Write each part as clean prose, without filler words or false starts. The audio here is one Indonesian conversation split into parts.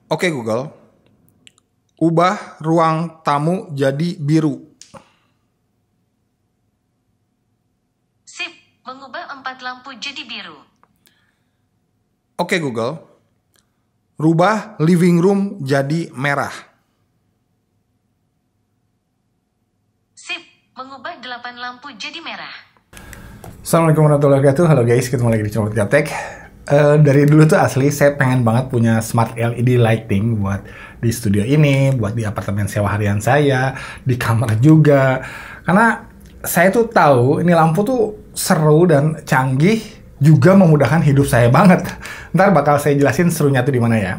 Oke Google, ubah ruang tamu jadi biru. Sip, mengubah 4 lampu jadi biru. Oke Google, rubah living room jadi merah. Sip, mengubah 8 lampu jadi merah. Assalamualaikum warahmatullahi wabarakatuh. Halo guys, ketemu lagi di channel Gaptek. Dari dulu tuh asli saya pengen banget punya smart LED lighting buat di studio ini, buat di apartemen sewa harian saya, di kamar juga. Karena saya tuh tahu ini lampu tuh seru dan canggih, juga memudahkan hidup saya banget. Ntar bakal saya jelasin serunya tuh di mana ya.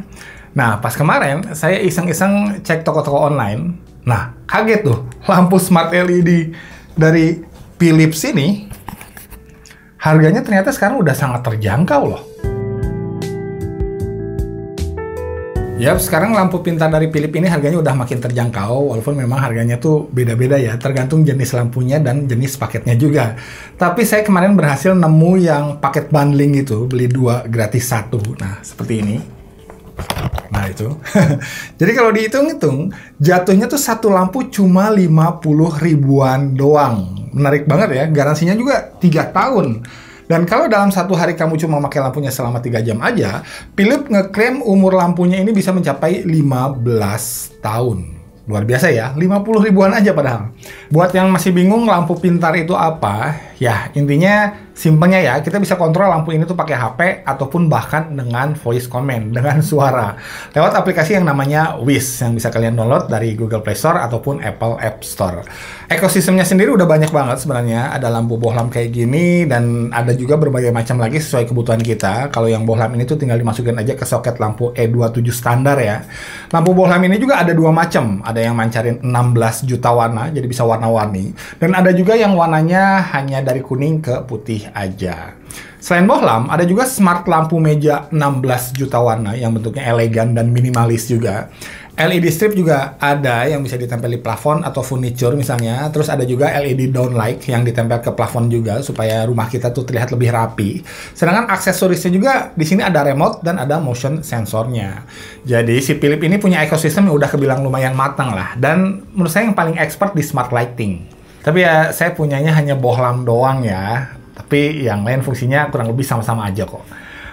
Nah, pas kemarin saya iseng-iseng cek toko-toko online. Nah, kaget tuh, lampu smart LED dari Philips ini harganya ternyata sekarang udah sangat terjangkau loh. Yap, sekarang lampu pintar dari Philips ini harganya udah makin terjangkau, walaupun memang harganya tuh beda-beda ya, tergantung jenis lampunya dan jenis paketnya juga. Tapi saya kemarin berhasil nemu yang paket bundling itu, beli 2 gratis 1. Nah, seperti ini. Nah, itu. Jadi kalau dihitung-hitung, jatuhnya tuh satu lampu cuma 50 ribuan doang. Menarik banget ya, garansinya juga 3 tahun. Dan kalau dalam satu hari kamu cuma pakai lampunya selama 3 jam aja, Philips ngeklaim umur lampunya ini bisa mencapai 15 tahun. Luar biasa ya, 50 ribuan aja padahal. Buat yang masih bingung lampu pintar itu apa, ya intinya simpelnya ya, kita bisa kontrol lampu ini tuh pakai HP ataupun bahkan dengan voice command, dengan suara. Lewat aplikasi yang namanya Wish, yang bisa kalian download dari Google Play Store ataupun Apple App Store. Ekosistemnya sendiri udah banyak banget sebenarnya, ada lampu bohlam kayak gini, dan ada juga berbagai macam lagi sesuai kebutuhan kita. Kalau yang bohlam ini tuh tinggal dimasukin aja ke soket lampu E27 standar ya. Lampu bohlam ini juga ada 2 macam, ada yang mancarin 16 juta warna, jadi bisa warna-warni. Dan ada juga yang warnanya hanya dari kuning ke putih aja. Selain bohlam, ada juga smart lampu meja 16 juta warna yang bentuknya elegan dan minimalis juga. LED strip juga ada yang bisa ditempel di plafon atau furniture misalnya. Terus ada juga LED downlight yang ditempel ke plafon juga supaya rumah kita tuh terlihat lebih rapi. Sedangkan aksesorisnya juga di sini ada remote dan ada motion sensornya. Jadi si Philips ini punya ekosistem yang udah kebilang lumayan matang lah. Dan menurut saya yang paling expert di smart lighting. Tapi ya saya punyanya hanya bohlam doang ya. Tapi yang lain fungsinya kurang lebih sama-sama aja kok.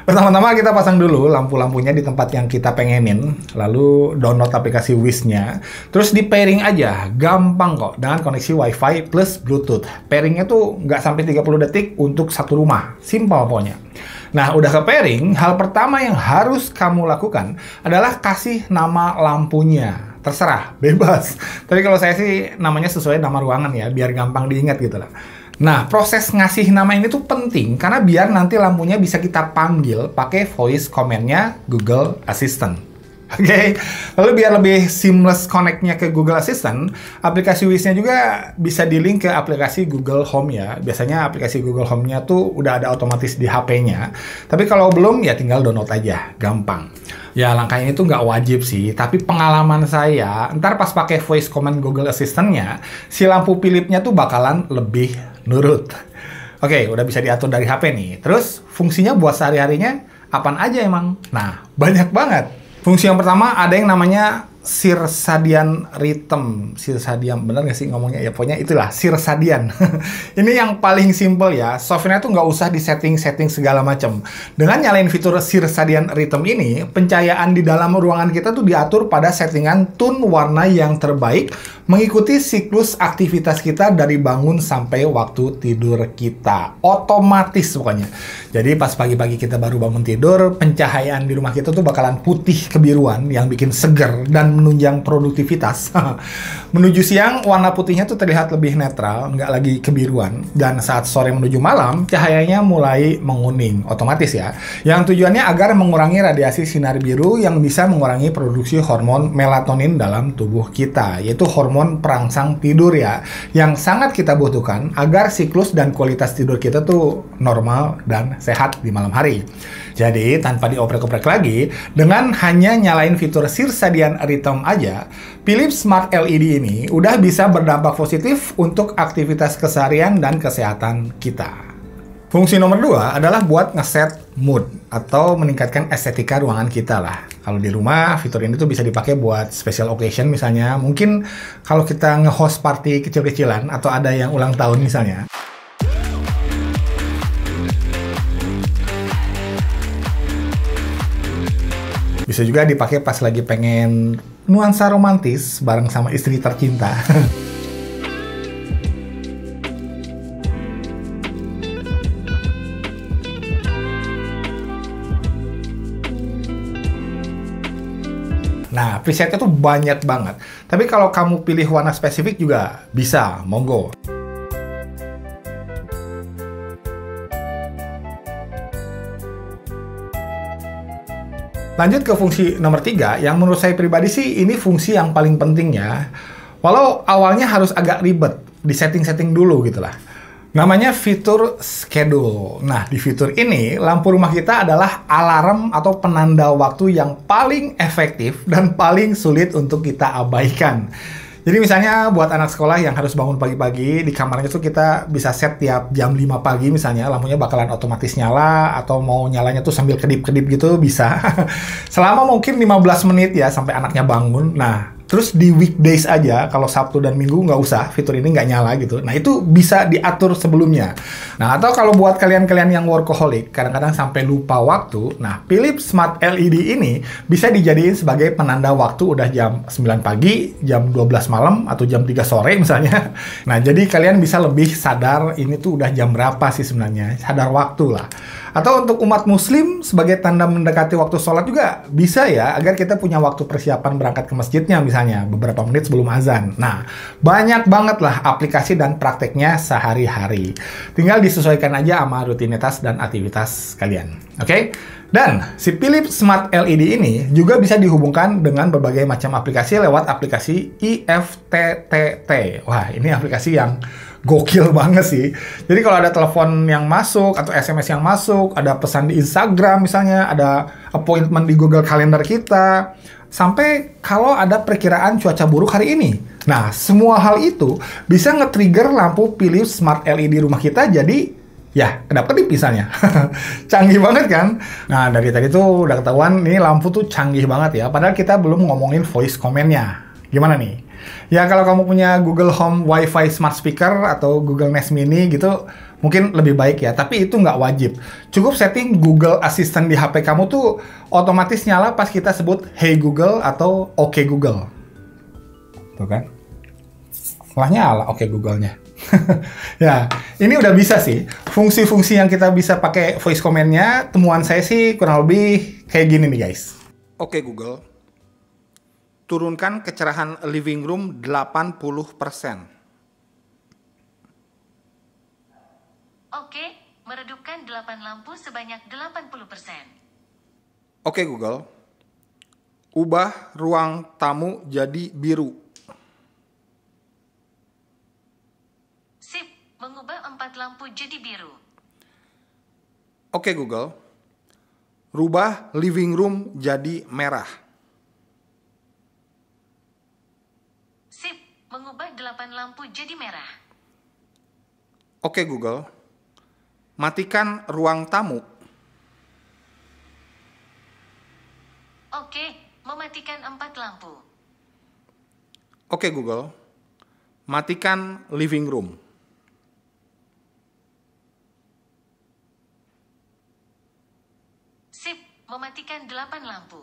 Pertama-tama kita pasang dulu lampu-lampunya di tempat yang kita pengenin, lalu download aplikasi Wish-nya, terus di pairing aja, gampang kok, dengan koneksi Wi-Fi plus Bluetooth. Pairingnya tuh nggak sampai 30 detik untuk satu rumah, simpel pokoknya. Nah, udah ke pairing, hal pertama yang harus kamu lakukan adalah kasih nama lampunya. Terserah, bebas. Tapi kalau saya sih namanya sesuai nama ruangan ya, biar gampang diingat gitu lah. Nah, proses ngasih nama ini tuh penting karena biar nanti lampunya bisa kita panggil pakai voice command-nya Google Assistant. Oke, lalu biar lebih seamless connect-nya ke Google Assistant, aplikasi Wish-nya juga bisa di-link ke aplikasi Google Home ya. Biasanya aplikasi Google Home-nya tuh udah ada otomatis di HP-nya. Tapi kalau belum, ya tinggal download aja, gampang. Ya, langkah ini tuh nggak wajib sih, tapi pengalaman saya, ntar pas pakai voice command Google Assistant-nya, si lampu Philips-nya tuh bakalan lebih nurut. Oke, udah bisa diatur dari HP nih. Terus, fungsinya buat sehari-harinya apaan aja emang? Nah, banyak banget. Fungsi yang pertama ada yang namanya Circadian Rhythm. Circadian, bener nggak sih ngomongnya? Ya pokoknya itulah, Circadian. Ini yang paling simple ya. Software-nya tuh nggak usah di setting-setting segala macam. Dengan nyalain fitur Circadian Rhythm ini, pencahayaan di dalam ruangan kita tuh diatur pada settingan tone warna yang terbaik, mengikuti siklus aktivitas kita dari bangun sampai waktu tidur kita. Otomatis pokoknya. Jadi pas pagi-pagi kita baru bangun tidur, pencahayaan di rumah kita tuh bakalan putih kebiruan yang bikin seger dan menunjang produktivitas. Menuju siang, warna putihnya tuh terlihat lebih netral, nggak lagi kebiruan. Dan saat sore menuju malam, cahayanya mulai menguning, otomatis ya. Yang tujuannya agar mengurangi radiasi sinar biru yang bisa mengurangi produksi hormon melatonin dalam tubuh kita, yaitu hormon perangsang tidur ya, yang sangat kita butuhkan agar siklus dan kualitas tidur kita tuh normal dan sehat di malam hari. Jadi, tanpa dioprek-oprek lagi, dengan hanya nyalain fitur Circadian Rhythm aja, Philips Smart LED ini udah bisa berdampak positif untuk aktivitas keseharian dan kesehatan kita. Fungsi nomor 2 adalah buat ngeset mood atau meningkatkan estetika ruangan kita lah. Kalau di rumah, fitur ini tuh bisa dipakai buat special occasion misalnya. Mungkin kalau kita nge-host party kecil-kecilan atau ada yang ulang tahun misalnya. Bisa juga dipakai pas lagi pengen nuansa romantis bareng sama istri tercinta. Nah, presetnya tuh banyak banget. Tapi kalau kamu pilih warna spesifik juga bisa, monggo. Lanjut ke fungsi nomor 3, yang menurut saya pribadi sih ini fungsi yang paling penting ya. Walau awalnya harus agak ribet, di setting-setting dulu gitu lah. Namanya fitur schedule. Nah, di fitur ini, lampu rumah kita adalah alarm atau penanda waktu yang paling efektif dan paling sulit untuk kita abaikan. Jadi misalnya buat anak sekolah yang harus bangun pagi-pagi, di kamarnya tuh kita bisa set tiap jam 5 pagi misalnya, lampunya bakalan otomatis nyala, atau mau nyalanya tuh sambil kedip-kedip gitu, bisa. Selama mungkin 15 menit ya, sampai anaknya bangun. Nah, terus di weekdays aja, kalau Sabtu dan Minggu nggak usah, fitur ini nggak nyala gitu. Nah, itu bisa diatur sebelumnya. Nah, atau kalau buat kalian-kalian yang workaholic, kadang-kadang sampai lupa waktu, nah, Philips Smart LED ini bisa dijadiin sebagai penanda waktu udah jam 9 pagi, jam 12 malam, atau jam 3 sore misalnya. Nah, jadi kalian bisa lebih sadar ini tuh udah jam berapa sih sebenarnya, sadar waktu lah. Atau untuk umat muslim, sebagai tanda mendekati waktu sholat juga bisa ya, agar kita punya waktu persiapan berangkat ke masjidnya misalnya, beberapa menit sebelum azan. Nah, banyak banget lah aplikasi dan prakteknya sehari-hari. Tinggal disesuaikan aja sama rutinitas dan aktivitas kalian. Oke? Dan si Philips Smart LED ini juga bisa dihubungkan dengan berbagai macam aplikasi lewat aplikasi IFTTT. Wah, ini aplikasi yang gokil banget sih. Jadi kalau ada telepon yang masuk atau SMS yang masuk, ada pesan di Instagram misalnya, ada appointment di Google Calendar kita, sampai kalau ada perkiraan cuaca buruk hari ini. Nah, semua hal itu bisa nge-trigger lampu Philips Smart LED rumah kita jadi ya kedap-kedip misalnya. Canggih banget kan? Nah, dari tadi tuh udah ketahuan ini lampu tuh canggih banget ya. Padahal kita belum ngomongin voice command-nya. Gimana nih? Ya kalau kamu punya Google Home Wi-Fi Smart Speaker atau Google Nest Mini gitu, mungkin lebih baik ya. Tapi itu nggak wajib. Cukup setting Google Assistant di HP kamu tuh otomatis nyala pas kita sebut Hey Google atau Oke Google. Tuh kan? Setelah nyala Oke Google-nya. Ya, ini udah bisa sih. Fungsi-fungsi yang kita bisa pakai voice command-nya, temuan saya sih kurang lebih kayak gini nih guys. Oke Google, turunkan kecerahan living room 80%. Oke, meredupkan 8 lampu sebanyak 80%. Oke Google, ubah ruang tamu jadi biru. Sip, mengubah 4 lampu jadi biru. Oke Google, rubah living room jadi merah. Sip, mengubah 8 lampu jadi merah. Oke Google, matikan ruang tamu. Oke, mematikan 4 lampu. Oke Google, matikan living room. Sip, mematikan 8 lampu.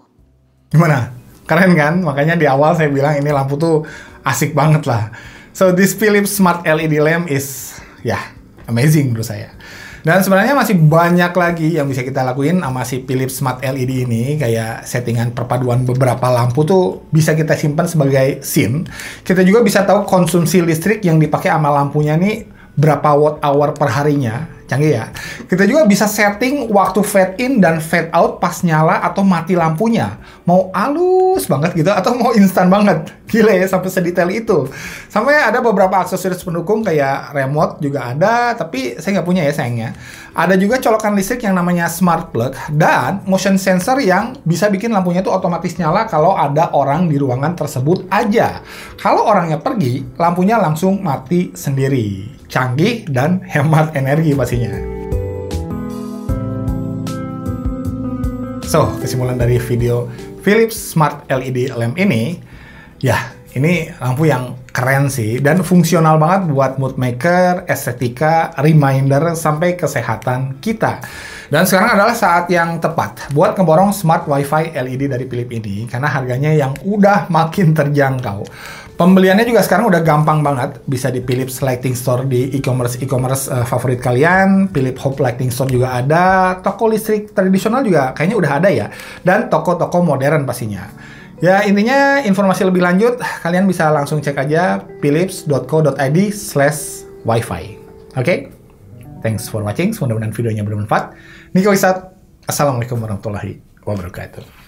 Gimana? Keren kan? Makanya di awal saya bilang ini lampu tuh asik banget lah. So this Philips Smart LED lamp is amazing menurut saya. Dan sebenarnya masih banyak lagi yang bisa kita lakuin sama si Philips Smart LED ini. Kayak settingan perpaduan beberapa lampu tuh bisa kita simpan sebagai scene. Kita juga bisa tahu konsumsi listrik yang dipakai sama lampunya nih berapa watt hour per harinya. Canggih ya. Kita juga bisa setting waktu fade in dan fade out pas nyala atau mati lampunya. Mau halus banget gitu atau mau instan banget. Gila ya, sampai sedetail itu. Sampai ada beberapa aksesoris pendukung kayak remote juga ada, tapi saya nggak punya ya sayangnya. Ada juga colokan listrik yang namanya smart plug dan motion sensor yang bisa bikin lampunya tuh otomatis nyala kalau ada orang di ruangan tersebut aja. Kalau orangnya pergi, lampunya langsung mati sendiri. Canggih dan hemat energi pastinya. So, kesimpulan dari video Philips Smart LED lamp ini, ya ini lampu yang keren sih dan fungsional banget buat mood maker, estetika, reminder, sampai kesehatan kita. Dan sekarang adalah saat yang tepat buat ngeborong Smart Wi-Fi LED dari Philips ini karena harganya yang udah makin terjangkau. Pembeliannya juga sekarang udah gampang banget, bisa di Philips Lighting Store di e-commerce favorit kalian, Philips Home Lighting Store juga ada, toko listrik tradisional juga kayaknya udah ada ya, dan toko-toko modern pastinya. Ya intinya informasi lebih lanjut kalian bisa langsung cek aja philips.co.id/wifi. Oke? Thanks for watching, mudah-mudahan videonya bermanfaat. Niko Wisat, Assalamualaikum warahmatullahi wabarakatuh.